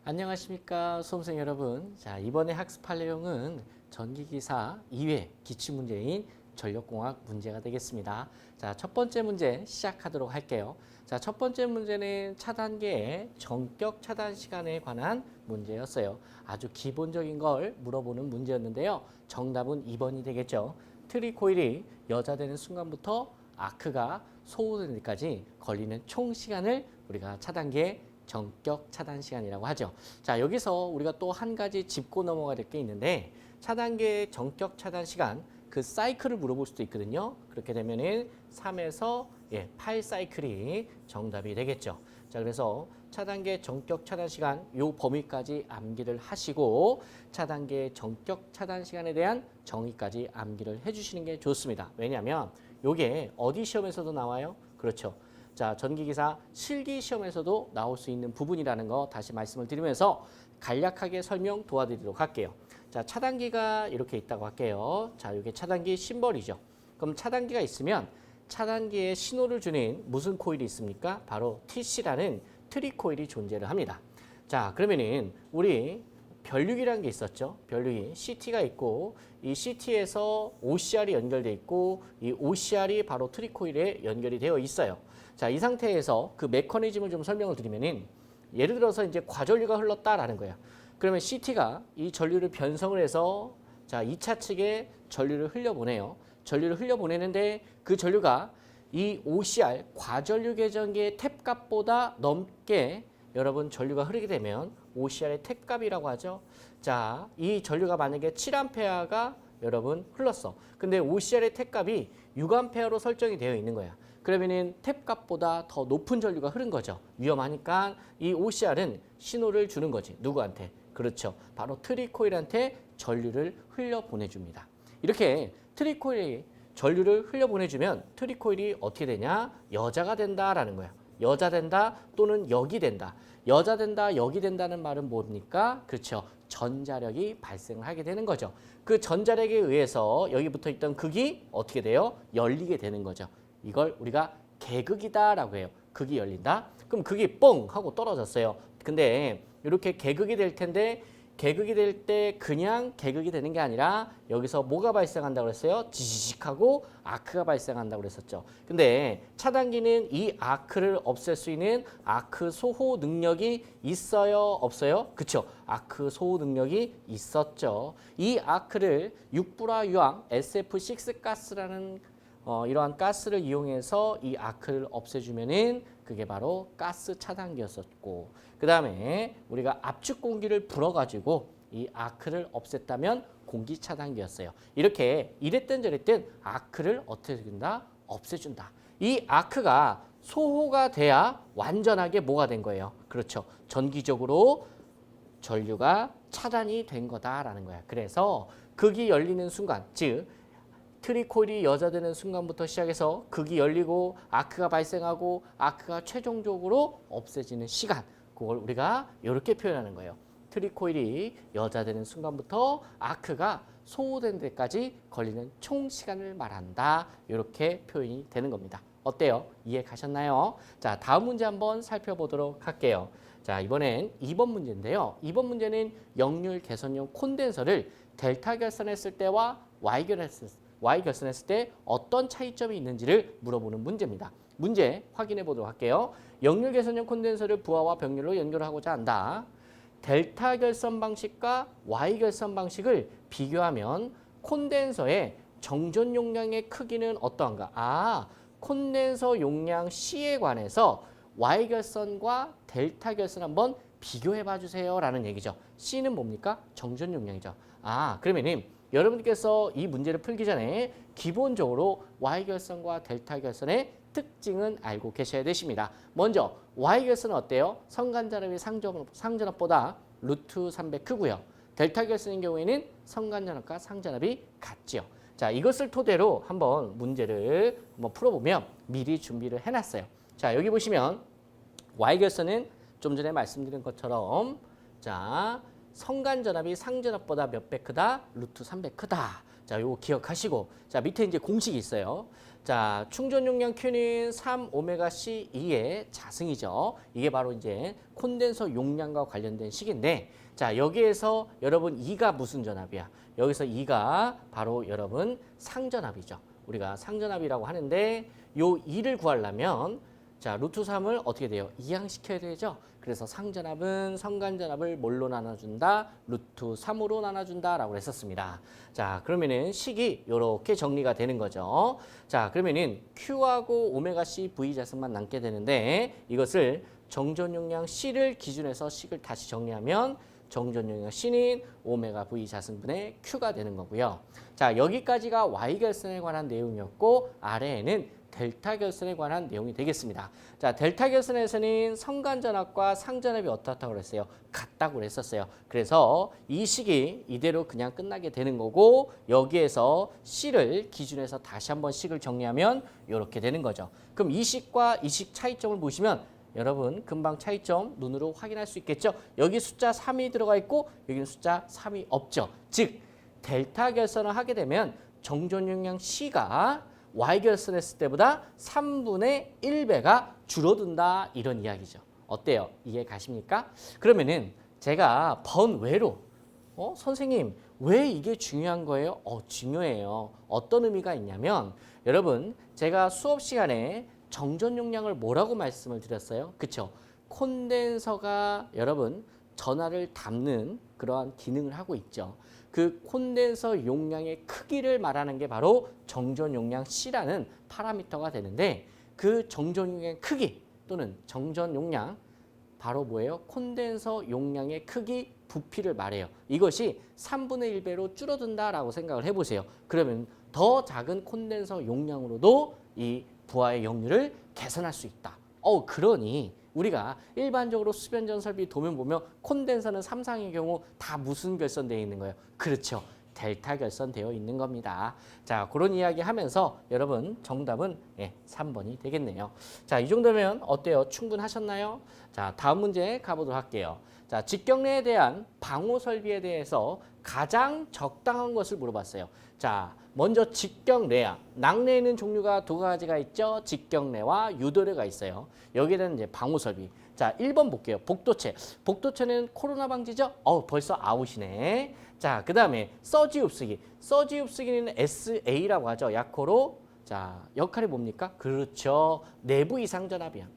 안녕하십니까 수험생 여러분. 자, 이번에 학습할 내용은 전기기사 2회 기출문제인 전력공학 문제가 되겠습니다. 자, 첫 번째 문제 시작하도록 할게요. 자, 첫 번째 문제는 차단계의 전격 차단 시간에 관한 문제였어요. 아주 기본적인 걸 물어보는 문제였는데요. 정답은 2번이 되겠죠. 트리코일이 여자되는 순간부터 아크가 소호되는 데까지 걸리는 총 시간을 우리가 차단계의 전격 차단 시간이라고 하죠. 자, 여기서 우리가 또 한 가지 짚고 넘어가야 될 게 있는데 차단계의 전격 차단 시간 그 사이클을 물어볼 수도 있거든요. 그렇게 되면은 3에서 8 사이클이 정답이 되겠죠. 자, 그래서 차단계 전격 차단 시간 요 범위까지 암기를 하시고 차단계 전격 차단 시간에 대한 정의까지 암기를 해주시는 게 좋습니다. 왜냐하면 요게 어디 시험에서도 나와요? 그렇죠. 자, 전기기사 실기 시험에서도 나올 수 있는 부분이라는 거 다시 말씀을 드리면서 간략하게 설명 도와드리도록 할게요. 자, 차단기가 이렇게 있다고 할게요. 자, 이게 차단기 심벌이죠. 그럼 차단기가 있으면 차단기에 신호를 주는 무슨 코일이 있습니까? 바로 TC라는 트리코일이 존재를 합니다. 자, 그러면은 우리 변류기라는 게 있었죠. 변류기 CT가 있고 이 CT에서 OCR이 연결돼 있고 이 OCR이 바로 트리코일에 연결이 되어 있어요. 자, 이 상태에서 그 메커니즘을 좀 설명을 드리면은 예를 들어서 이제 과전류가 흘렀다라는 거예요. 그러면 CT가 이 전류를 변성을 해서 자, 2차 측에 전류를 흘려보내요. 전류를 흘려보내는데 그 전류가 이 OCR 과전류 계전기의 탭값보다 넘게 여러분 전류가 흐르게 되면 OCR의 탭값이라고 하죠. 자, 이 전류가 만약에 7A가 여러분 흘렀어. 근데 OCR의 탭값이 6A로 설정이 되어 있는 거야. 그러면은 탭값보다 더 높은 전류가 흐른 거죠. 위험하니까 이 OCR은 신호를 주는 거지. 누구한테? 그렇죠. 바로 트리코일한테 전류를 흘려보내줍니다. 이렇게 트리코일이 전류를 흘려보내주면 트리코일이 어떻게 되냐? 여자가 된다라는 거야. 여자 된다 또는 역이 된다. 여자 된다, 역이 된다는 말은 뭡니까? 그렇죠. 전자력이 발생을 하게 되는 거죠. 그 전자력에 의해서 여기 붙어 있던 극이 어떻게 돼요? 열리게 되는 거죠. 이걸 우리가 개극이다라고 해요. 극이 열린다. 그럼 극이 뻥 하고 떨어졌어요. 근데 이렇게 개극이 될 텐데 개극이 될 때 그냥 개극이 되는 게 아니라 여기서 뭐가 발생한다고 그랬어요? 지지직하고 아크가 발생한다고 그랬었죠. 근데 차단기는 이 아크를 없앨 수 있는 아크 소호 능력이 있어요? 없어요? 그쵸? 아크 소호 능력이 있었죠. 이 아크를 육불화 유황 SF6 가스라는 이러한 가스를 이용해서 이 아크를 없애주면은 그게 바로 가스 차단기였었고, 그 다음에 우리가 압축 공기를 불어가지고 이 아크를 없앴다면 공기 차단기였어요. 이렇게 이랬든 저랬든 아크를 어떻게 해준다? 없애준다. 이 아크가 소호가 돼야 완전하게 뭐가 된 거예요? 그렇죠. 전기적으로 전류가 차단이 된 거다라는 거야. 그래서 극이 열리는 순간, 즉 트리코일이 여자되는 순간부터 시작해서 극이 열리고 아크가 발생하고 아크가 최종적으로 없어지는 시간, 그걸 우리가 이렇게 표현하는 거예요. 트리코일이 여자되는 순간부터 아크가 소호된 데까지 걸리는 총 시간을 말한다. 이렇게 표현이 되는 겁니다. 어때요? 이해 가셨나요? 자, 다음 문제 한번 살펴보도록 할게요. 자, 이번엔 2번 문제인데요. 2번 문제는 역률 개선용 콘덴서를 델타 결선했을 때와 Y 결선했을 때 어떤 차이점이 있는지를 물어보는 문제입니다. 문제 확인해 보도록 할게요. 역률 개선용 콘덴서를 부하와 병렬로 연결하고자 한다. 델타 결선 방식과 Y 결선 방식을 비교하면 콘덴서의 정전 용량의 크기는 어떠한가? 콘덴서 용량 C에 관해서 Y 결선과 델타 결선 한번 비교해 봐 주세요 라는 얘기죠. C는 뭡니까? 정전 용량이죠. 그러면은 여러분께서 이 문제를 풀기 전에 기본적으로 Y결선과 델타 결선의 특징은 알고 계셔야 되십니다. 먼저 Y결선은 어때요? 성간전압이 상전압보다 루트 300 크고요. 델타 결선인 경우에는 성간전압과 상전압이 같죠. 자, 이것을 토대로 한번 문제를 한번 풀어보면 미리 준비를 해놨어요. 자, 여기 보시면 Y결선은 좀 전에 말씀드린 것처럼 자, 성간전압이 상전압보다 몇 배 크다? 루트 300 크다. 자, 요거 기억하시고 자, 밑에 이제 공식이 있어요. 자, 충전 용량 Q는 3오메가-C2의 자승이죠. 이게 바로 이제 콘덴서 용량과 관련된 식인데 자, 여기에서 여러분 2가 무슨 전압이야? 여기서 2가 바로 여러분 상전압이죠. 우리가 상전압이라고 하는데 요 2를 구하려면 자, 루트 3을 어떻게 돼요? 이항시켜야 되죠. 그래서 상전압은 성간전압을 뭘로 나눠준다? 루트 3으로 나눠준다라고 했었습니다. 자, 그러면은 식이 이렇게 정리가 되는 거죠. 자, 그러면은 Q하고 오메가-C V 자승만 남게 되는데 이것을 정전 용량 C를 기준해서 식을 다시 정리하면 정전 용량 C는 오메가 V 자승분의 Q가 되는 거고요. 자, 여기까지가 Y 결선에 관한 내용이었고 아래에는 델타 결선에 관한 내용이 되겠습니다. 자, 델타 결선에서는 성간전압과 상전압이 어떻다고 그랬어요? 같다고 그랬었어요. 그래서 이 식이 이대로 그냥 끝나게 되는 거고 여기에서 C를 기준해서 다시 한번 식을 정리하면 이렇게 되는 거죠. 그럼 이 식과 이 식 차이점을 보시면 여러분 금방 차이점 눈으로 확인할 수 있겠죠? 여기 숫자 3이 들어가 있고 여기는 숫자 3이 없죠. 즉 델타 결선을 하게 되면 정전 용량 C가 Y 결선했을 때보다 3분의 1배가 줄어든다 이런 이야기죠. 어때요? 이해 가십니까? 그러면은 제가 번외로 선생님 왜 이게 중요한 거예요? 중요해요. 어떤 의미가 있냐면 여러분 제가 수업 시간에 정전 용량을 뭐라고 말씀을 드렸어요? 그쵸? 콘덴서가 여러분 전하를 담는 그러한 기능을 하고 있죠. 그 콘덴서 용량의 크기를 말하는 게 바로 정전 용량 C라는 파라미터가 되는데 그 정전 용량의 크기 또는 정전 용량 바로 뭐예요? 콘덴서 용량의 크기 부피를 말해요. 이것이 3분의 1배로 줄어든다라고 생각을 해보세요. 그러면 더 작은 콘덴서 용량으로도 이 부하의 역률을 개선할 수 있다. 그러니 우리가 일반적으로 수변전 설비 도면 보면 콘덴서는 3상의 경우 다 무슨 결선되어 있는 거예요? 그렇죠. 델타 결선되어 있는 겁니다. 자, 그런 이야기 하면서 여러분 정답은 3번이 되겠네요. 자, 이 정도면 어때요? 충분하셨나요? 자, 다음 문제 가보도록 할게요. 자, 직경내에 대한 방호 설비에 대해서 가장 적당한 것을 물어봤어요. 자, 먼저 직경내야. 낙내에는 종류가 두 가지가 있죠. 직경내와 유도례가 있어요. 여기에는 이제 방호 설비. 자, 1번 볼게요. 복도체. 복도체는 코로나 방지죠? 벌써 아웃이네. 자, 그 다음에 서지 흡수기. 서지 흡수기는 SA라고 하죠. 약호로. 자, 역할이 뭡니까? 그렇죠. 내부 이상 전압이야.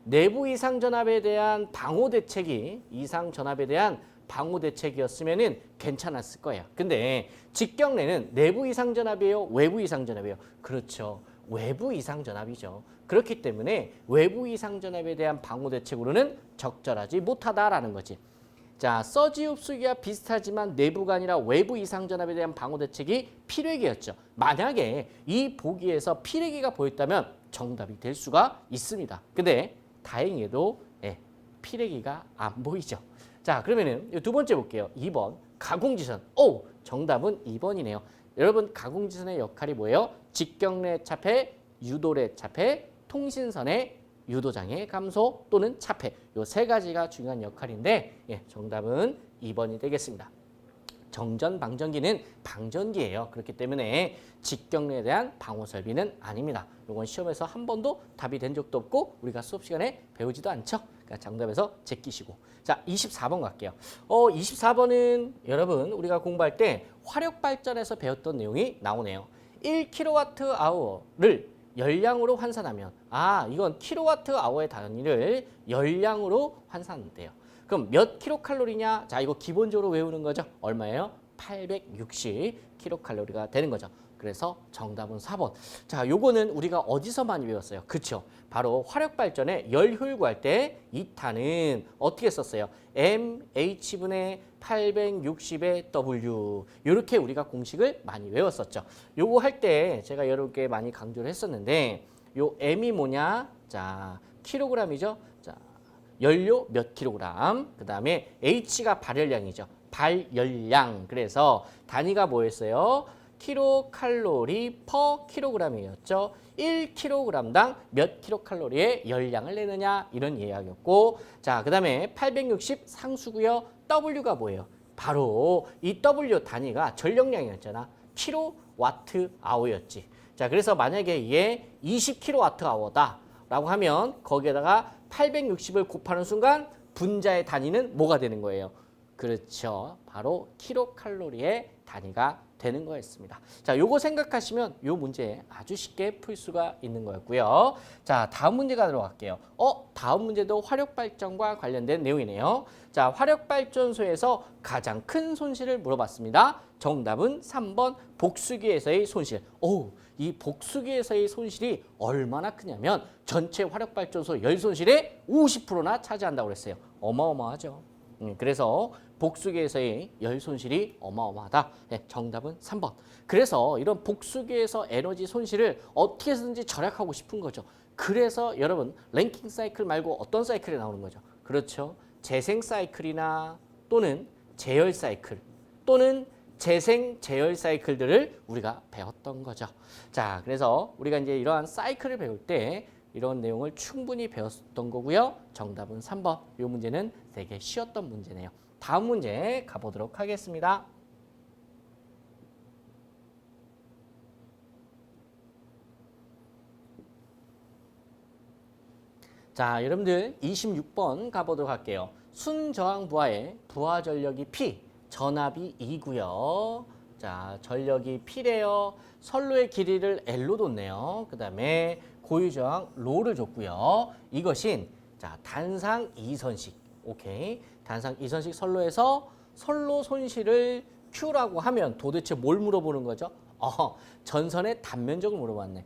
내부 이상 전압에 대한 방호 대책이 이상 전압에 대한 방호 대책이었으면은 괜찮았을 거예요. 근데 직경내는 내부 이상 전압이에요? 외부 이상 전압이에요? 그렇죠. 외부 이상 전압이죠. 그렇기 때문에 외부 이상 전압에 대한 방호 대책으로는 적절하지 못하다라는 거지. 자, 서지 흡수기와 비슷하지만 내부가 아니라 외부 이상 전압에 대한 방호 대책이 피뢰기였죠. 만약에 이 보기에서 피뢰기가 보였다면 정답이 될 수가 있습니다. 근데 다행히도 피뢰기가 안 보이죠. 자, 그러면은 두 번째 볼게요. 2번 가공지선. 정답은 2번이네요. 여러분 가공지선의 역할이 뭐예요? 직경내 차폐, 유도례 차폐, 통신선의 유도장애 감소 또는 차폐. 요 세 가지가 중요한 역할인데 정답은 2번이 되겠습니다. 정전 방전기는 방전기예요. 그렇기 때문에 직경내에 대한 방호 설비는 아닙니다. 이건 시험에서 한 번도 답이 된 적도 없고 우리가 수업 시간에 배우지도 않죠. 그러니까 정답에서 제끼시고. 자, 24번 갈게요. 24번은 여러분 우리가 공부할 때 화력 발전에서 배웠던 내용이 나오네요. 1kWh를 열량으로 환산하면 이건 kWh의 단위를 열량으로 환산돼요. 그럼 몇 킬로칼로리냐? 자, 이거 기본적으로 외우는 거죠. 얼마예요? 860 킬로칼로리가 되는 거죠. 그래서 정답은 4번. 자, 요거는 우리가 어디서 많이 배웠어요? 그쵸? 바로 화력 발전에 열 효율 구할 때 이탄은 어떻게 썼어요? mH분의 860의 W. 이렇게 우리가 공식을 많이 외웠었죠. 요거 할 때 제가 여러분께 많이 강조를 했었는데 요 m이 뭐냐? 자, 킬로그램이죠. 자, 연료 몇 킬로그램. 그다음에 H가 발열량이죠. 발열량. 그래서 단위가 뭐였어요? 킬로칼로리 퍼 킬로그램이었죠. 1kg당 몇 킬로칼로리의 열량을 내느냐 이런 이야기였고 자, 그다음에 860 상수고요. W가 뭐예요? 바로 이 W 단위가 전력량이었잖아. 킬로와트아워였지. 자, 그래서 만약에 이게 20킬로와트아워다라고 하면 거기에다가 860을 곱하는 순간 분자의 단위는 뭐가 되는 거예요? 그렇죠. 바로 킬로칼로리의 단위가 되는 거였습니다. 자, 요거 생각하시면 요 문제 아주 쉽게 풀 수가 있는 거였고요. 자, 다음 문제 가도록 할게요. 다음 문제도 화력발전과 관련된 내용이네요. 자, 화력발전소에서 가장 큰 손실을 물어봤습니다. 정답은 3번 복수기에서의 손실. 이 복수기에서의 손실이 얼마나 크냐면 전체 화력발전소 열 손실의 50%나 차지한다고 그랬어요. 어마어마하죠. 그래서 복수기에서의 열 손실이 어마어마하다. 네, 정답은 3번. 그래서 이런 복수기에서 에너지 손실을 어떻게 해서든지 절약하고 싶은 거죠. 그래서 여러분 랭킹 사이클 말고 어떤 사이클이 나오는 거죠? 그렇죠. 재생 사이클이나 또는 재열 사이클 또는 재생 재열 사이클들을 우리가 배웠던 거죠. 자, 그래서 우리가 이제 이러한 사이클을 배울 때 이런 내용을 충분히 배웠던 거고요. 정답은 3번. 이 문제는 되게 쉬웠던 문제네요. 다음 문제 가보도록 하겠습니다. 자, 여러분들 26번 가보도록 할게요. 순저항 부하의 부하 전력이 P, 전압이 E고요. 자, 전력이 P래요. 선로의 길이를 L로 뒀네요. 그 다음에 고유저항 로를 줬고요. 이것인 자 단상 2선식. 오케이. 단상 2선식 선로에서 선로 손실을 Q라고 하면 도대체 뭘 물어보는 거죠? 전선의 단면적을 물어봤네.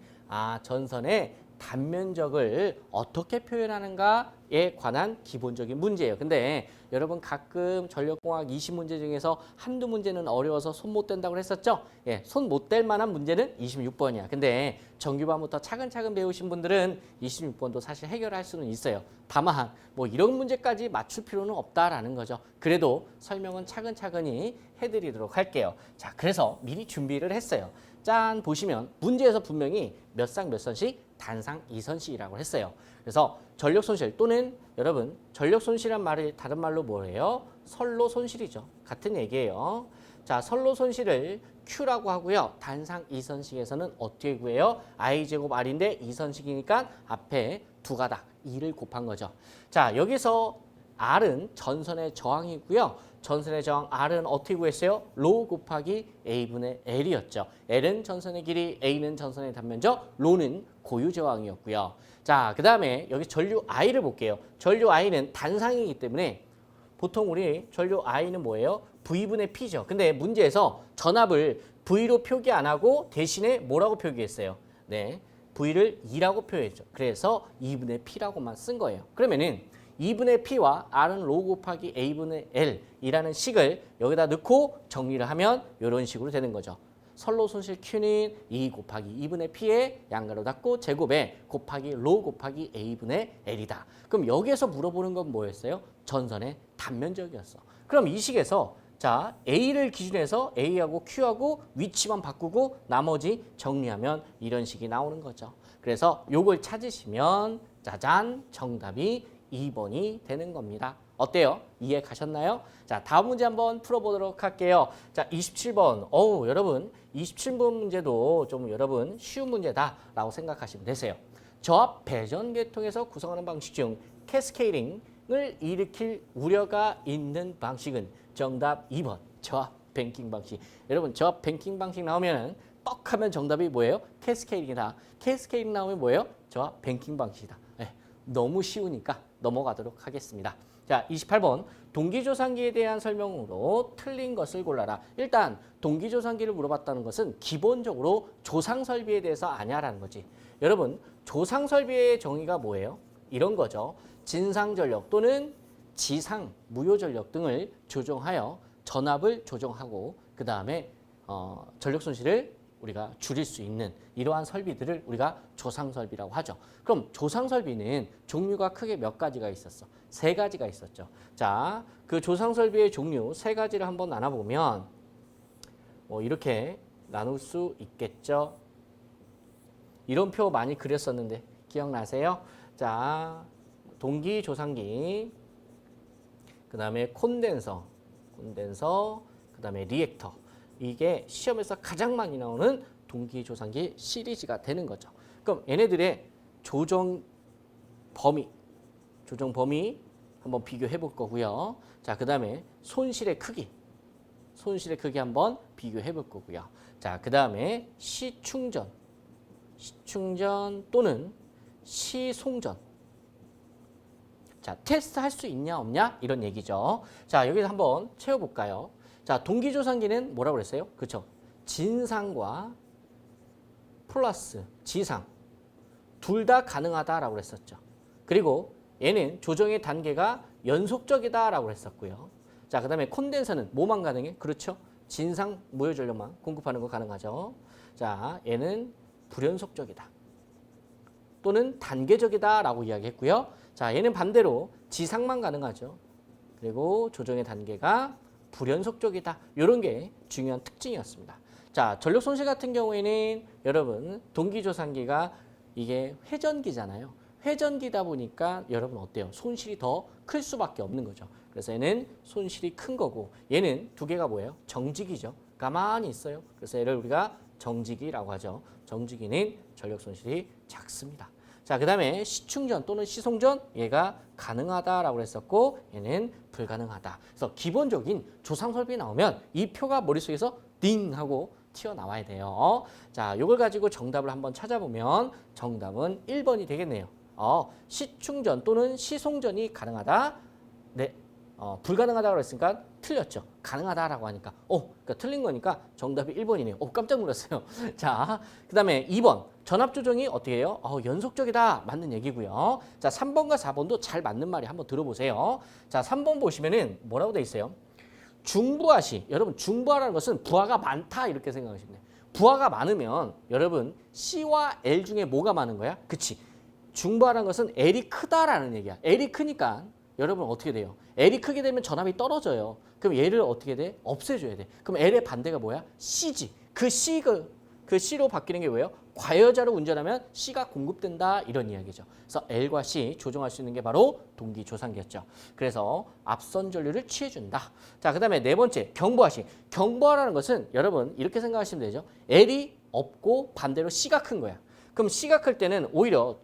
전선의 단면적을 어떻게 표현하는가에 관한 기본적인 문제예요. 근데 여러분 가끔 전력공학 20문제 중에서 한두 문제는 어려워서 손 못 댄다고 했었죠? 예, 손 못 댈 만한 문제는 26번이야. 근데 정규반부터 차근차근 배우신 분들은 26번도 사실 해결할 수는 있어요. 다만 뭐 이런 문제까지 맞출 필요는 없다라는 거죠. 그래도 설명은 차근차근히 해드리도록 할게요. 자, 그래서 미리 준비를 했어요. 짠 보시면 문제에서 분명히 몇 상 몇 선씩 단상 2선씩이라고 했어요. 그래서 전력 손실 또는 여러분 전력 손실이란 말이 다른 말로 뭐예요? 선로 손실이죠. 같은 얘기예요. 자, 선로 손실을 Q라고 하고요. 단상 2선식에서는 어떻게 구해요? I제곱 R인데 2선식이니까 앞에 두 가닥 2를 곱한 거죠. 자, 여기서 R은 전선의 저항이고요. 전선의 저항 R은 어떻게 구했어요? 로 곱하기 A분의 L이었죠. L은 전선의 길이, A는 전선의 단면적, 로는 고유 저항이었고요. 자, 그 다음에 여기 전류 I를 볼게요. 전류 I는 단상이기 때문에 보통 우리 전류 I는 뭐예요? V분의 P죠. 근데 문제에서 전압을 V로 표기 안 하고 대신에 뭐라고 표기했어요? 네, V를 2라고 표현했죠. 그래서 2분의 P라고만 쓴 거예요. 그러면은 2분의 P와 R은 로 곱하기 A분의 L이라는 식을 여기다 넣고 정리를 하면 이런 식으로 되는 거죠. 선로 손실 Q는 2 곱하기 2분의 P에 양가로 닫고 제곱에 곱하기 로 곱하기 A분의 L이다. 그럼 여기에서 물어보는 건 뭐였어요? 전선의 단면적이었어. 그럼 이 식에서 자 A를 기준해서 A하고 Q하고 위치만 바꾸고 나머지 정리하면 이런 식이 나오는 거죠. 그래서 요걸 찾으시면 짜잔 정답이 2번이 되는 겁니다. 어때요? 이해 가셨나요? 자, 다음 문제 한번 풀어보도록 할게요. 자, 27번. 여러분 27번 문제도 좀 여러분 쉬운 문제다라고 생각하시면 되세요. 저압 배전 계통에서 구성하는 방식 중 캐스케이딩을 일으킬 우려가 있는 방식은 정답 2번. 저압 뱅킹 방식. 여러분 저압 뱅킹 방식 나오면 뻑 하면 정답이 뭐예요? 캐스케이딩이다. 캐스케이딩 나오면 뭐예요? 저압 뱅킹 방식이다. 네, 너무 쉬우니까 넘어가도록 하겠습니다. 자, 28번 동기조상기에 대한 설명으로 틀린 것을 골라라. 일단 동기조상기를 물어봤다는 것은 기본적으로 조상설비에 대해서 아냐라는 거지. 여러분 조상설비의 정의가 뭐예요? 이런 거죠. 진상전력 또는 지상 무효전력 등을 조정하여 전압을 조정하고 그 다음에 전력 손실을 우리가 줄일 수 있는 이러한 설비들을 우리가 조상설비라고 하죠. 그럼 조상설비는 종류가 크게 몇 가지가 있었어? 3가지가 있었죠. 자, 그 조상설비의 종류 3가지를 한번 나눠보면 이렇게 나눌 수 있겠죠. 이런 표 많이 그렸었는데 기억나세요? 자, 동기조상기, 그 다음에 콘덴서, 그 다음에 리액터. 이게 시험에서 가장 많이 나오는 동기조상기 시리즈가 되는 거죠. 그럼 얘네들의 조정 범위 한번 비교해 볼 거고요. 자, 그다음에 손실의 크기 한번 비교해 볼 거고요. 자, 그다음에 시충전 또는 시송전. 자, 테스트 할 수 있냐 없냐 이런 얘기죠. 자, 여기서 한번 채워볼까요? 자, 동기조상기는 뭐라고 그랬어요? 그렇죠. 진상과 플러스 지상 둘 다 가능하다라고 그랬었죠. 그리고 얘는 조정의 단계가 연속적이다라고 했었고요. 자, 그다음에 콘덴서는 뭐만 가능해? 그렇죠. 진상 무효 전력만 공급하는 거 가능하죠. 자, 얘는 불연속적이다 또는 단계적이다라고 이야기했고요. 자, 얘는 반대로 지상만 가능하죠. 그리고 조정의 단계가 불연속적이다. 이런 게 중요한 특징이었습니다. 자, 전력 손실 같은 경우에는 여러분 동기조상기가 이게 회전기잖아요. 회전기다 보니까 여러분 어때요? 손실이 더 클 수밖에 없는 거죠. 그래서 얘는 손실이 큰 거고 얘는 두 개가 뭐예요? 정지기죠. 가만히 있어요. 그래서 얘를 우리가 정지기라고 하죠. 정지기는 전력 손실이 작습니다. 자, 그다음에 시충전 또는 시송전 얘가 가능하다라고 했었고 얘는 불가능하다. 그래서 기본적인 조상 설비 나오면 이 표가 머릿속에서 띵 하고 튀어나와야 돼요. 자, 이걸 가지고 정답을 한번 찾아보면 정답은 1번이 되겠네요. 시충전 또는 시송전이 가능하다. 네, 불가능하다고 했으니까 틀렸죠. 가능하다라고 하니까 그러니까 틀린 거니까 정답이 1번이네요. 깜짝 놀랐어요. 자, 그다음에 2번 전압 조정이 어떻게 해요? 연속적이다. 맞는 얘기고요. 자, 3번과 4번도 잘 맞는 말이 한번 들어보세요. 자, 3번 보시면은 뭐라고 돼 있어요? 중부하시. 여러분 중부하라는 것은 부하가 많다 이렇게 생각하시면 돼요. 부하가 많으면 여러분 C와 L 중에 뭐가 많은 거야? 그치. 중부하라는 것은 L이 크다라는 얘기야. L이 크니까 여러분 어떻게 돼요? L이 크게 되면 전압이 떨어져요. 그럼 얘를 어떻게 돼? 없애줘야 돼. 그럼 L의 반대가 뭐야? C지. 그 C로 바뀌는 게 뭐예요? 과여자로 운전하면 C가 공급된다 이런 이야기죠. 그래서 L과 C 조정할 수 있는 게 바로 동기조상기였죠. 그래서 앞선 전류를 취해준다. 자, 그다음에 네 번째 경부하시. 경부하라는 것은 여러분 이렇게 생각하시면 되죠. L이 없고 반대로 C가 큰 거야. 그럼 C가 클 때는 오히려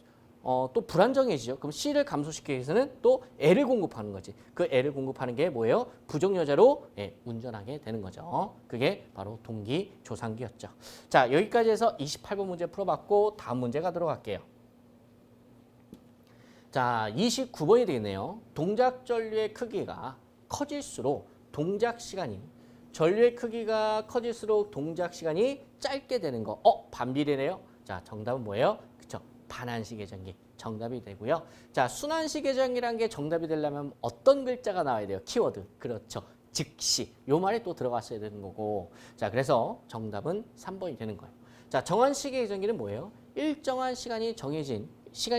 또 불안정해지죠. 그럼 C를 감소시키기 위해서는 또 L을 공급하는 거지. 그 L을 공급하는 게 뭐예요? 부정여자로 운전하게 되는 거죠. 그게 바로 동기조상기였죠. 자, 여기까지 해서 28번 문제 풀어봤고 다음 문제 가도록 할게요. 자, 29번이 되겠네요. 동작 전류의 크기가 커질수록 동작 시간이 전류의 크기가 커질수록 동작 시간이 짧게 되는 거. 반비례네요. 자, 정답은 뭐예요? 반환식의 전기 정답이 되고요. 자, 순환식의 전기란 게 정답이 되려면 어떤 글자가 나와야 돼요? 키워드. 그렇죠. 즉시. 요 말이 또 들어갔어야 되는 거고. 자, 그래서 정답은 3번이 되는 거예요. 자, 정환식의 전기는 뭐예요? 일정한 시간이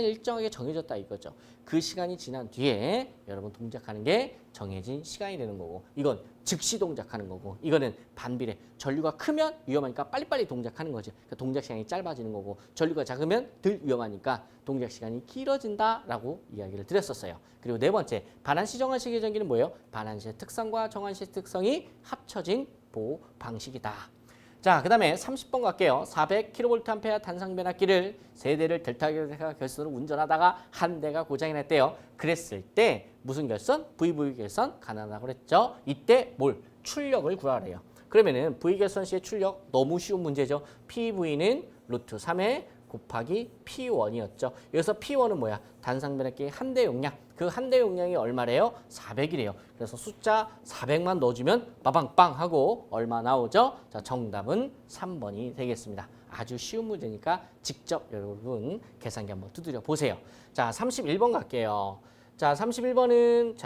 일정하게 정해졌다 이거죠. 그 시간이 지난 뒤에 여러분 동작하는 게 정해진 시간이 되는 거고 이건 즉시 동작하는 거고 이거는 반비례. 전류가 크면 위험하니까 빨리빨리 동작하는 거죠. 그러니까 동작 시간이 짧아지는 거고 전류가 작으면 덜 위험하니까 동작 시간이 길어진다라고 이야기를 드렸었어요. 그리고 네 번째 반환시 정환식의 전기는 뭐예요? 반환시의 특성과 정환시의 특성이 합쳐진 보호 방식이다. 자, 그 다음에 30번 갈게요. 400kVA 단상 변압기를 세 대를 델타 결선으로 운전하다가 한 대가 고장이 났대요. 그랬을 때 무슨 결선? VV 결선 가능하다고 그랬죠. 이때 뭘? 출력을 구하래요. 그러면은 V 결선 시의 출력 너무 쉬운 문제죠. PV는 루트 3에 곱하기 P1이었죠. 여기서 P1은 뭐야? 단상 변압기 한 대 용량. 그 한 대 용량이 얼마래요? 400이래요. 그래서 숫자 400만 넣어주면 빠방빵 하고 얼마 나오죠? 자, 정답은 3번이 되겠습니다. 아주 쉬운 문제니까 직접 여러분 계산기 한번 두드려 보세요. 자, 31번 갈게요. 자, 31번은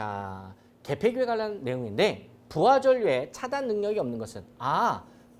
개폐기에 관한 내용인데 부하전류의 차단 능력이 없는 것은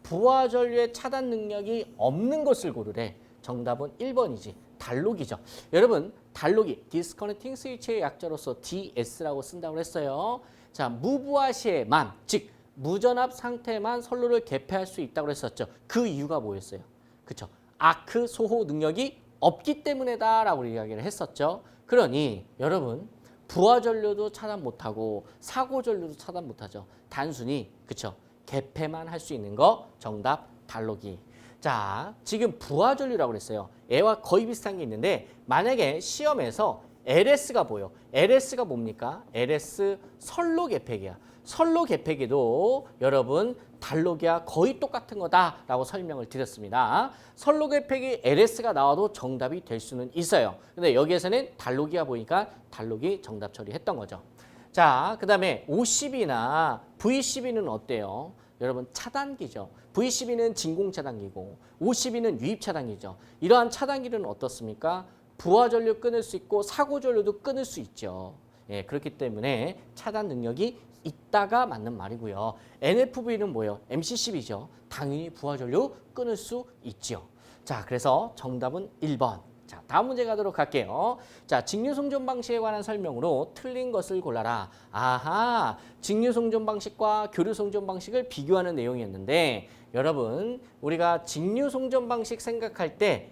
부하전류의 차단 능력이 없는 것을 고르래. 정답은 1번이지. 단록이죠. 여러분 단록이 디스커넥팅 스위치의 약자로서 DS라고 쓴다고 했어요. 자, 무부하시에만 즉 무전압 상태만 선로를 개폐할 수 있다고 했었죠. 그 이유가 뭐였어요? 그렇죠. 아크 소호 능력이 없기 때문에다라고 이야기를 했었죠. 그러니 여러분 부하 전류도 차단 못하고 사고 전류도 차단 못하죠. 단순히 그렇죠. 개폐만 할 수 있는 거 정답 달로기. 자, 지금 부하전류라고 그랬어요. 얘와 거의 비슷한 게 있는데 만약에 시험에서 LS가 보여. LS가 뭡니까? LS 선로개폐기야. 선로개폐기도 여러분 달로기와 거의 똑같은 거다라고 설명을 드렸습니다. 선로개폐기 LS가 나와도 정답이 될 수는 있어요. 근데 여기에서는 달로기가 보니까 달로기 정답 처리했던 거죠. 자, 그 다음에 O12나 V12는 어때요? 여러분 차단기죠. V12는 진공차단기고 O12는 유입차단기죠. 이러한 차단기는 어떻습니까? 부하전류 끊을 수 있고 사고전류도 끊을 수 있죠. 예, 그렇기 때문에 차단 능력이 있다가 맞는 말이고요. NFV는 뭐예요? MC12죠. 당연히 부하전류 끊을 수 있죠. 자, 그래서 정답은 1번. 자, 다음 문제 가도록 할게요. 자, 직류송전 방식에 관한 설명으로 틀린 것을 골라라. 아하, 직류송전 방식과 교류송전 방식을 비교하는 내용이었는데 여러분, 우리가 직류송전 방식 생각할 때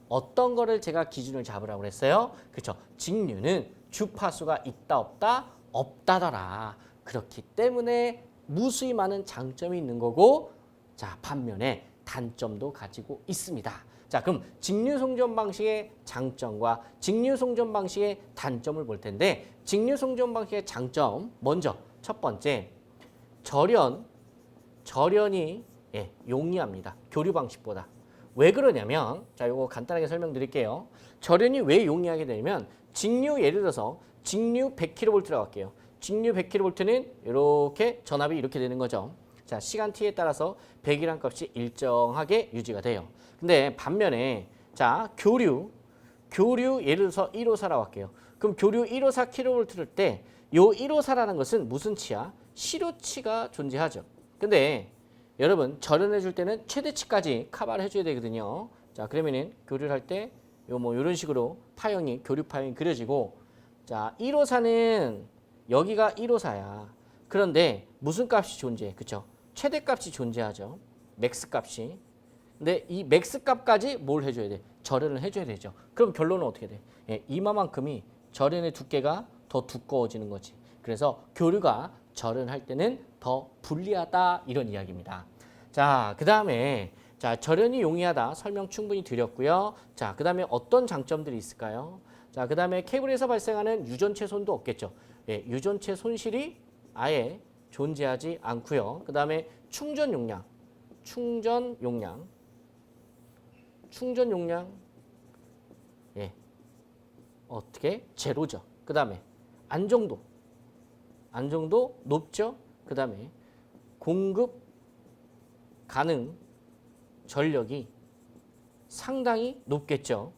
어떤 거를 제가 기준을 잡으라고 그랬어요? 그렇죠. 직류는 주파수가 있다 없다? 없다더라. 그렇기 때문에 무수히 많은 장점이 있는 거고 자, 반면에 단점도 가지고 있습니다. 자, 그럼 직류송전 방식의 장점과 직류송전 방식의 단점을 볼 텐데 직류송전 방식의 장점 먼저 첫 번째 절연이 용이합니다. 교류 방식보다. 왜 그러냐면 자, 요거 간단하게 설명드릴게요. 절연이 왜 용이하게 되냐면 직류 예를 들어서 직류 100kV라고 할게요. 직류 100kV는 이렇게 전압이 이렇게 되는 거죠. 자, 시간 t에 따라서 100이란 값이 일정하게 유지가 돼요. 근데 반면에 자, 교류 예를 들어서 154라고 할게요. 그럼 교류 154kV를 때 요 154라는 것은 무슨 치야? 실효치가 존재하죠. 근데 여러분 절연해 줄 때는 최대치까지 커버를 해줘야 되거든요. 자, 그러면은 교류를 할 때 요 뭐 이런 식으로 파형이 교류 파형이 그려지고 자, 154는 여기가 154야. 그런데 무슨 값이 존재해? 그쵸? 최대값이 존재하죠. 맥스 값이. 근데 이 맥스 값까지 뭘 해줘야 돼? 절연을 해줘야 되죠. 그럼 결론은 어떻게 돼? 예, 이마만큼이 절연의 두께가 더 두꺼워지는 거지. 그래서 교류가 절연할 때는 더 불리하다 이런 이야기입니다. 자, 그 다음에 자, 절연이 용이하다 설명 충분히 드렸고요. 자, 그 다음에 어떤 장점들이 있을까요? 자, 그 다음에 케이블에서 발생하는 유전체 손도 없겠죠. 예, 유전체 손실이 아예 존재하지 않고요. 그 다음에 충전 용량 예, 어떻게 제로죠. 그 다음에 안정도 높죠. 그 다음에 공급 가능 전력이 상당히 높겠죠.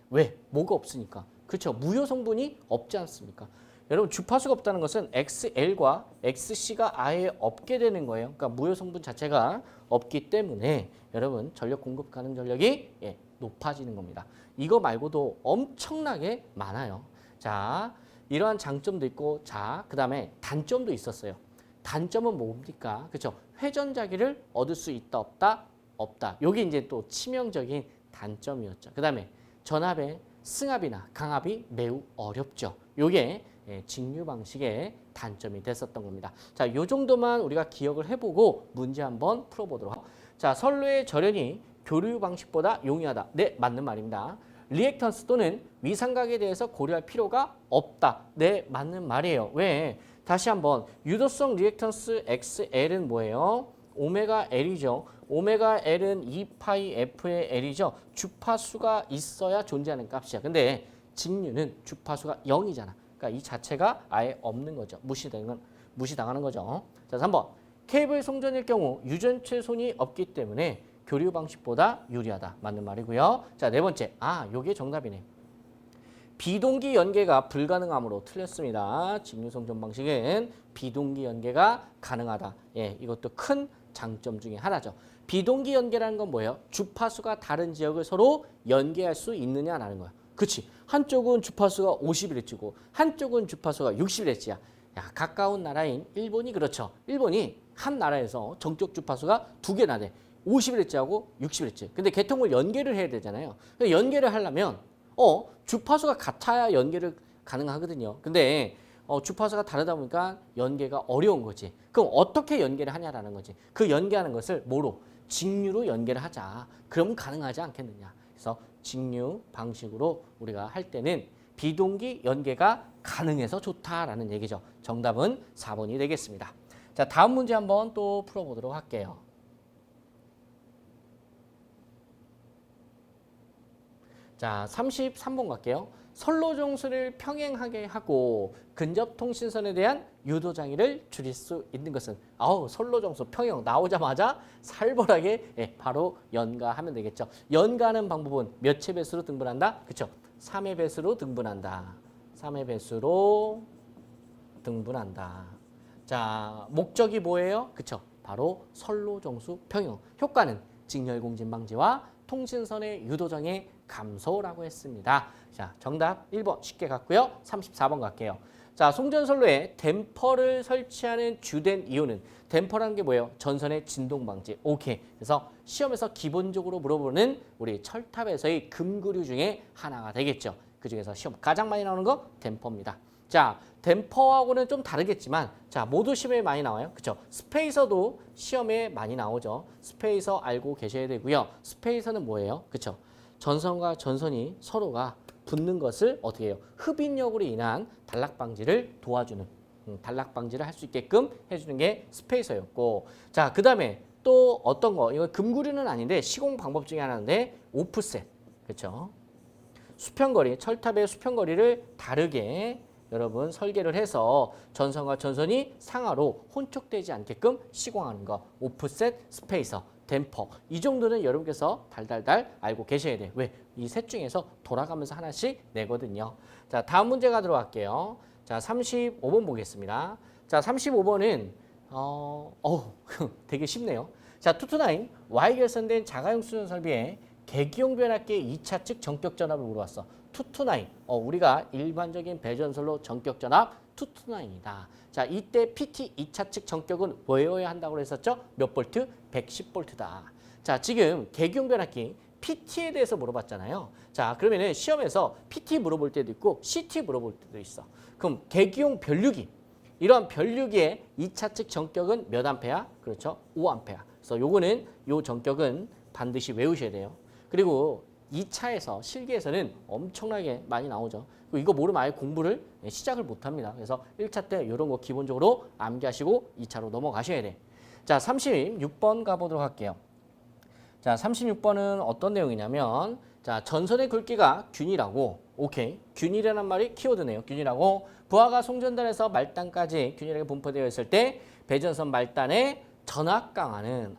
왜? 뭐가 없으니까. 그렇죠. 무효 성분이 없지 않습니까? 여러분 주파수가 없다는 것은 XL과 XC가 아예 없게 되는 거예요. 그러니까 무효 성분 자체가 없기 때문에 여러분 전력 공급 가능 전력이 높아지는 겁니다. 이거 말고도 엄청나게 많아요. 자, 이러한 장점도 있고 자, 그다음에 단점도 있었어요. 단점은 뭡니까? 그렇죠? 회전자기를 얻을 수 있다 없다. 요게 이제 또 치명적인 단점이었죠. 그다음에 전압의 승합이나 강압이 매우 어렵죠. 요게 직류 방식의 단점이 됐었던 겁니다. 자, 요 정도만 우리가 기억을 해보고 문제 한번 풀어보도록 하죠. 자, 선로의 절연이 교류 방식보다 용이하다. 네, 맞는 말입니다. 리액턴스 또는 위상각에 대해서 고려할 필요가 없다. 네, 맞는 말이에요. 왜? 다시 한번 유도성 리액턴스 XL은 뭐예요? 오메가 L이죠. 오메가 L은 2파이 F의 L이죠. 주파수가 있어야 존재하는 값이야. 근데 직류는 주파수가 0이잖아. 그러니까 이 자체가 아예 없는 거죠. 무시당하는 거죠. 자, 3번. 케이블 송전일 경우 유전체 손이 없기 때문에 교류 방식보다 유리하다. 맞는 말이고요. 자, 네 번째. 요게 정답이네. 비동기 연계가 불가능하므로 틀렸습니다. 직류송전 방식은 비동기 연계가 가능하다. 예, 이것도 큰 장점 중에 하나죠. 비동기 연계라는 건 뭐예요? 주파수가 다른 지역을 서로 연계할 수 있느냐라는 거야. 그렇지. 한쪽은 주파수가 51Hz고 한쪽은 주파수가 61Hz야. 야, 가까운 나라인 일본이 그렇죠. 일본이 한 나라에서 정적 주파수가 두 개나 돼. 51Hz하고 61Hz. 근데 개통을 연계를 해야 되잖아요. 연계를 하려면 주파수가 같아야 연계를 가능하거든요. 근데 주파수가 다르다 보니까 연계가 어려운 거지. 그럼 어떻게 연계를 하냐라는 거지. 그 연계하는 것을 뭐로? 직류로 연계를 하자. 그러면 가능하지 않겠느냐. 그래서 직류 방식으로 우리가 할 때는 비동기 연계가 가능해서 좋다라는 얘기죠. 정답은 4번이 되겠습니다. 자, 다음 문제 한번 또 풀어보도록 할게요. 자, 33번 갈게요. 선로정수를 평행하게 하고 근접통신선에 대한 유도장애를 줄일 수 있는 것은 선로정수 평행 나오자마자 살벌하게 바로 연가하면 되겠죠. 연가하는 방법은 몇의 배수로 등분한다? 그렇죠. 3의 배수로 등분한다. 3의 배수로 등분한다. 자, 목적이 뭐예요? 그렇죠. 바로 선로정수 평행. 효과는 직렬공진 방지와 통신선의 유도장애 감소라고 했습니다. 자, 정답 1번 쉽게 갔고요. 34번 갈게요. 자, 송전선로에 댐퍼를 설치하는 주된 이유는 댐퍼라는 게 뭐예요? 전선의 진동 방지. 오케이. 그래서 시험에서 기본적으로 물어보는 우리 철탑에서의 금구류 중에 하나가 되겠죠. 그중에서 시험 가장 많이 나오는 거 댐퍼입니다. 자, 댐퍼하고는 좀 다르겠지만 자, 모두 시험에 많이 나와요. 그렇죠? 스페이서도 시험에 많이 나오죠. 스페이서 알고 계셔야 되고요. 스페이서는 뭐예요? 그렇죠? 전선과 전선이 서로가 붙는 것을 어떻게 해요? 흡인력으로 인한 단락 방지를 도와주는 단락 방지를 할 수 있게끔 해주는 게 스페이서였고, 자, 그다음에 또 어떤 거? 이거 금구류는 아닌데 시공 방법 중에 하나인데 오프셋, 그렇죠? 수평거리, 철탑의 수평거리를 다르게 여러분 설계를 해서 전선과 전선이 상하로 혼촉되지 않게끔 시공하는 거. 오프셋, 스페이서, 댐퍼. 이 정도는 여러분께서 달달달 알고 계셔야 돼요. 왜? 이 셋 중에서 돌아가면서 하나씩 내거든요. 자, 다음 문제 가도록 할게요. 자, 35번 보겠습니다. 자, 35번은 되게 쉽네요. 자, 투투나인 Y 결선된 자가용 수전 설비에 계기용 변압기의 2차 측 전격 전압을 물어봤어. 투투나인. 우리가 일반적인 배전설로 전격 전압 투투나인이다. 자, 이때 PT 2차 측 전격은 뭐여야 한다고 했었죠? 몇 볼트? 110볼트다. 자, 지금 계기용 변압기 PT에 대해서 물어봤잖아요. 자, 그러면은 시험에서 PT 물어볼 때도 있고 CT 물어볼 때도 있어. 그럼 계기용 변류기. 이러한 변류기의 2차 측 전격은 몇 암페어? 그렇죠. 5암페어. 그래서 요거는 요 전격은 반드시 외우셔야 돼요. 그리고 2차에서 실기에서는 엄청나게 많이 나오죠. 이거 모르면 아예 공부를 시작을 못합니다. 그래서 1차 때 이런 거 기본적으로 암기하시고 2차로 넘어가셔야 돼. 자, 36번 가보도록 할게요. 자, 36번은 어떤 내용이냐면 자, 전선의 굵기가 균일하고 오케이. 균일이라는 말이 키워드네요. 균일하고 부하가 송전단에서 말단까지 균일하게 분포되어 있을 때 배전선 말단의 전압 강화는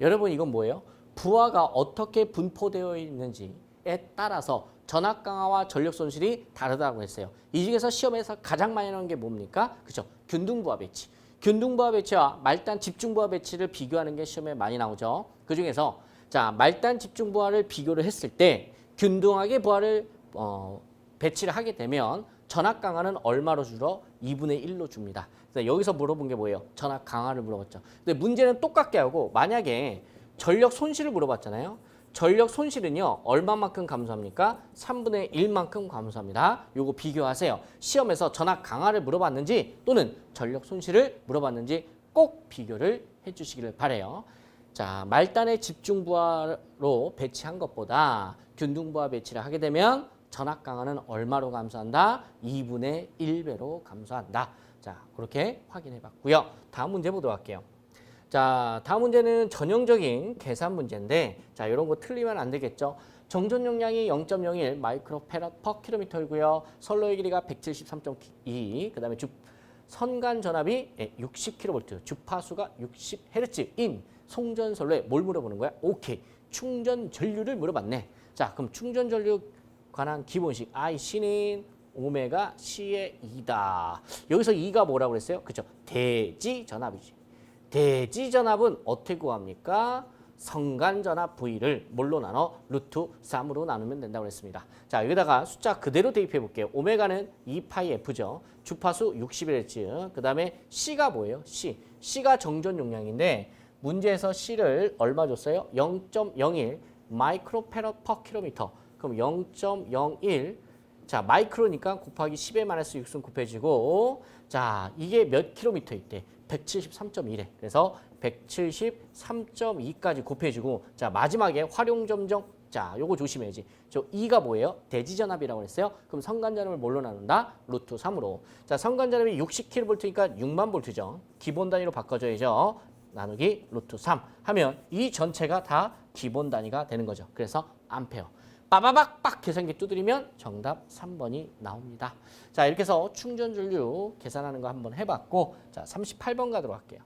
여러분 이건 뭐예요? 부하가 어떻게 분포되어 있는지에 따라서 전압 강화와 전력 손실이 다르다고 했어요. 이 중에서 시험에서 가장 많이 나오는 게 뭡니까? 그죠? 균등부하 배치. 균등부하 배치와 말단 집중부하 배치를 비교하는 게 시험에 많이 나오죠. 그 중에서 자, 말단 집중부하를 비교를 했을 때 균등하게 부하를 배치를 하게 되면 전압 강화는 얼마로 줄어? 2분의 1로 줍니다. 그래서 여기서 물어본 게 뭐예요? 전압 강화를 물어봤죠. 근데 문제는 똑같게 하고 만약에 전력 손실을 물어봤잖아요. 전력 손실은요. 얼마만큼 감소합니까? 3분의 1만큼 감소합니다. 요거 비교하세요. 시험에서 전압 강화를 물어봤는지 또는 전력 손실을 물어봤는지 꼭 비교를 해주시기를 바라요. 자, 말단의 집중부하로 배치한 것보다 균등부하 배치를 하게 되면 전압 강화는 얼마로 감소한다? 2분의 1배로 감소한다. 자, 그렇게 확인해 봤고요. 다음 문제 보도록 할게요. 자, 다음 문제는 전형적인 계산 문제인데 자, 이런 거 틀리면 안 되겠죠. 정전 용량이 0.01 마이크로페럿 퍼 킬로미터이고요. 선로의 길이가 173.2, 그다음에 선간 전압이 60kV, 주파수가 60Hz인 송전선로에 뭘 물어보는 거야? 오케이. 충전 전류를 물어봤네. 자, 그럼 충전 전류 관한 기본식 IC는 오메가 C의 2다. 여기서 2가 뭐라고 그랬어요? 그렇죠? 대지 전압이지. 대지 전압은 어떻게 구합니까? 성간 전압 V를 뭘로 나눠? 루트 3으로 나누면 된다고 했습니다. 자, 여기다가 숫자 그대로 대입해 볼게요. 오메가는 2파이 F죠. 주파수 61Hz. 그 다음에 C가 뭐예요? C가 정전 용량인데 문제에서 C를 얼마 줬어요? 0.01 마이크로페럿 퍼 킬로미터. 그럼 0.01 자, 마이크로니까 곱하기 10의 마이너스 6은 곱해지고 자, 이게 몇 킬로미터 있대? 173.1에. 그래서 173.2까지 곱해지고 자, 마지막에 활용점정 자, 요거 조심해야지. 저 2가 뭐예요? 대지전압이라고 했어요. 그럼 선간전압을 뭘로 나눈다? 루트 3으로. 자, 선간전압이 60kV니까 6만 볼트죠. 기본 단위로 바꿔줘야죠. 나누기 루트 3 하면 이 전체가 다 기본 단위가 되는 거죠. 그래서 암페어. 빠바박박 계산기 두드리면 정답 3번이 나옵니다. 자, 이렇게 해서 충전 전류 계산하는 거 한번 해봤고 자, 38번 가도록 할게요.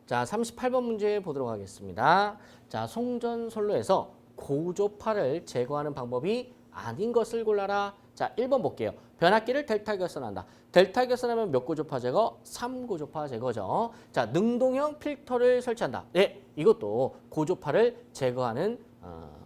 자, 38번 문제 보도록 하겠습니다. 자, 송전솔로에서 고조파를 제거하는 방법이 아닌 것을 골라라. 자, 1번 볼게요. 변압기를 델타 결선한다. 델타 결선하면 몇 고조파 제거? 3고조파 제거죠. 자, 능동형 필터를 설치한다. 네, 이것도 고조파를 제거하는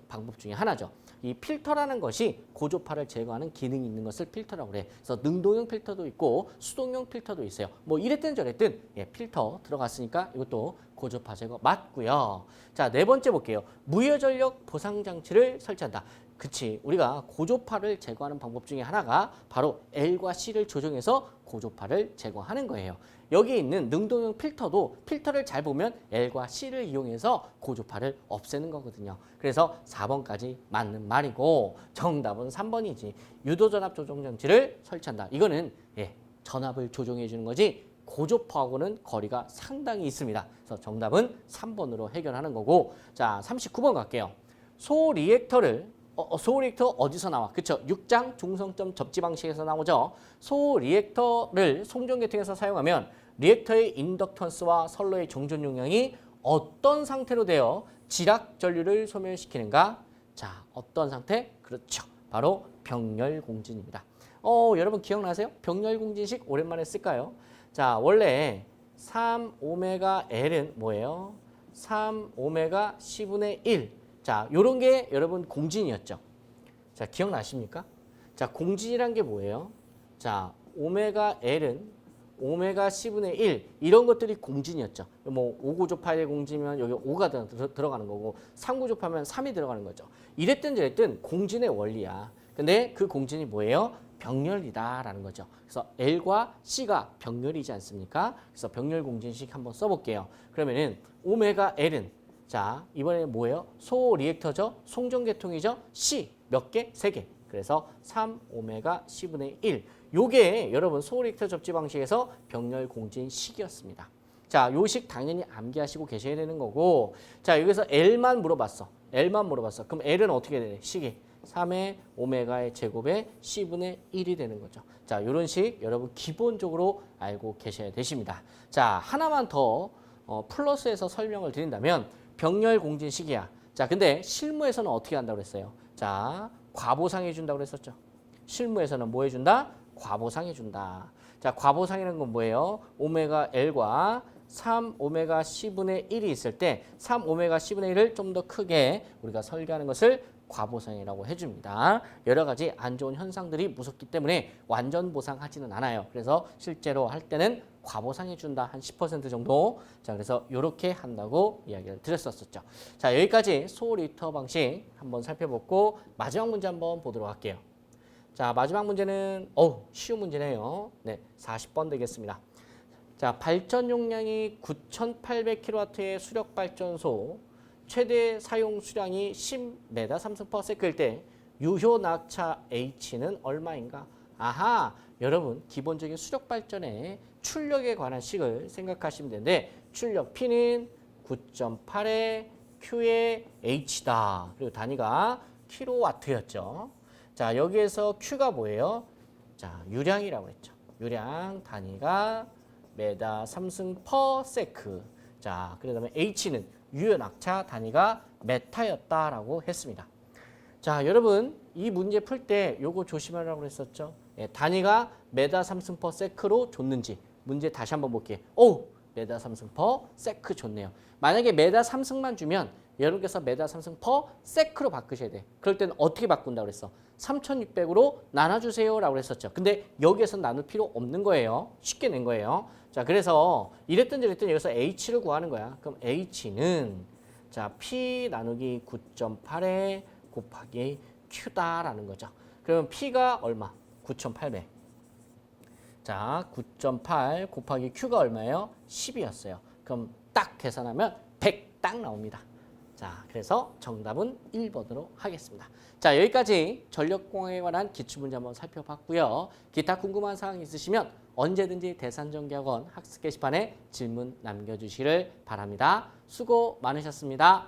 방법 중에 하나죠. 이 필터라는 것이 고조파를 제거하는 기능이 있는 것을 필터라고 그래. 그래서 능동형 필터도 있고 수동형 필터도 있어요. 뭐 이랬든 저랬든 예, 필터 들어갔으니까 이것도 고조파 제거 맞고요. 자, 네 번째 볼게요. 무효전력 보상장치를 설치한다. 그치, 우리가 고조파를 제거하는 방법 중에 하나가 바로 L과 C를 조정해서 고조파를 제거하는 거예요. 여기 있는 능동형 필터도 필터를 잘 보면 L과 C를 이용해서 고조파를 없애는 거거든요. 그래서 4번까지 맞는 말이고 정답은 3번이지. 유도전압 조정장치를 설치한다. 이거는 예, 전압을 조정해 주는 거지 고조파하고는 거리가 상당히 있습니다. 그래서 정답은 3번으로 해결하는 거고 자, 39번 갈게요. 소리액터를 소리액터 어디서 나와? 그쵸? 6장 중성점 접지 방식에서 나오죠. 소리액터를 송전계통에서 사용하면 리액터의 인덕턴스와 선로의 정전 용량이 어떤 상태로 되어 지락 전류를 소멸시키는가? 자, 어떤 상태? 그렇죠. 바로 병렬공진입니다. 여러분 기억나세요? 병렬공진식 오랜만에 쓸까요? 자, 원래 3오메가 L은 뭐예요? 3오메가 C분의 1. 자, 요런 게 여러분 공진이었죠. 자, 기억나십니까? 자, 공진이란 게 뭐예요? 자, 오메가 L은 오메가 C분의 1 이런 것들이 공진이었죠. 뭐 5고조파의 공진이면 여기 5가 들어가는 거고 3고조파면 3이 들어가는 거죠. 이랬든 저랬든 공진의 원리야. 근데 그 공진이 뭐예요? 병렬이다라는 거죠. 그래서 L과 C가 병렬이지 않습니까? 그래서 병렬 공진식 한번 써볼게요. 그러면은 오메가 L은 자, 이번에는 뭐예요? 소리액터죠? 송전계통이죠? C 몇 개? 3개. 그래서 3오메가 C분의 1. 요게 여러분 소리액터 접지 방식에서 병렬 공진식이었습니다. 자, 요 식 당연히 암기하시고 계셔야 되는 거고 자, 여기서 L만 물어봤어. L만 물어봤어. 그럼 L은 어떻게 되냐? 식이 3의 오메가의 제곱에 C분의 1이 되는 거죠. 자, 요런 식 여러분 기본적으로 알고 계셔야 되십니다. 자, 하나만 더 플러스해서 설명을 드린다면 병렬 공진식이야. 자, 근데 실무에서는 어떻게 한다고 그랬어요? 자, 과보상해 준다고 그랬었죠. 실무에서는 뭐 해준다? 과보상해 준다. 자, 과보상이라는 건 뭐예요? 오메가 L과 3오메가 C분의 1이 있을 때 3오메가 C분의 1을 좀 더 크게 우리가 설계하는 것을 과보상이라고 해줍니다. 여러 가지 안 좋은 현상들이 무섭기 때문에 완전 보상하지는 않아요. 그래서 실제로 할 때는 과보상해 준다 한 10% 정도. 자, 그래서 이렇게 한다고 이야기를 드렸었죠. 자, 여기까지 소리터 방식 한번 살펴보고 마지막 문제 한번 보도록 할게요. 자, 마지막 문제는 쉬운 문제네요. 네, 40번 되겠습니다. 자, 발전 용량이 9,800kW의 수력 발전소 최대 사용 수량이 10m 3승/s일 때 유효 낙차 H는 얼마인가? 아하, 여러분 기본적인 수력 발전의 출력에 관한 식을 생각하시면 되는데 출력 P는 9.8의 Q의 H다. 그리고 단위가 킬로와트였죠. 자, 여기에서 Q가 뭐예요? 자, 유량이라고 했죠. 유량 단위가 메다 3승/세크. 자, 그다음에 H는 유효 낙차 단위가 메타였다라고 했습니다. 자, 여러분 이 문제 풀 때 요거 조심하라고 했었죠. 예, 단위가 메다 3승/세크로 줬는지 문제 다시 한번 볼게요. 메다 3승/세크 줬네요. 만약에 메다 3승만 주면 여러분께서 메다 3승/세크로 바꾸셔야 돼. 그럴 때는 어떻게 바꾼다고 그랬어? 3600으로 나눠주세요라고 했었죠. 근데 여기에서 나눌 필요 없는 거예요. 쉽게 낸 거예요. 자, 그래서 이랬든 저랬든 여기서 H를 구하는 거야. 그럼 H는 자, P 나누기 9.8에 곱하기 Q다라는 거죠. 그러면 P가 얼마? 9,800. 자, 9.8 곱하기 Q가 얼마예요? 10이었어요. 그럼 딱 계산하면 100 딱 나옵니다. 자, 그래서 정답은 1번으로 하겠습니다. 자, 여기까지 전력공학에 관한 기출문제 한번 살펴봤고요. 기타 궁금한 사항 있으시면 언제든지 대산전기학원 학습 게시판에 질문 남겨주시기를 바랍니다. 수고 많으셨습니다.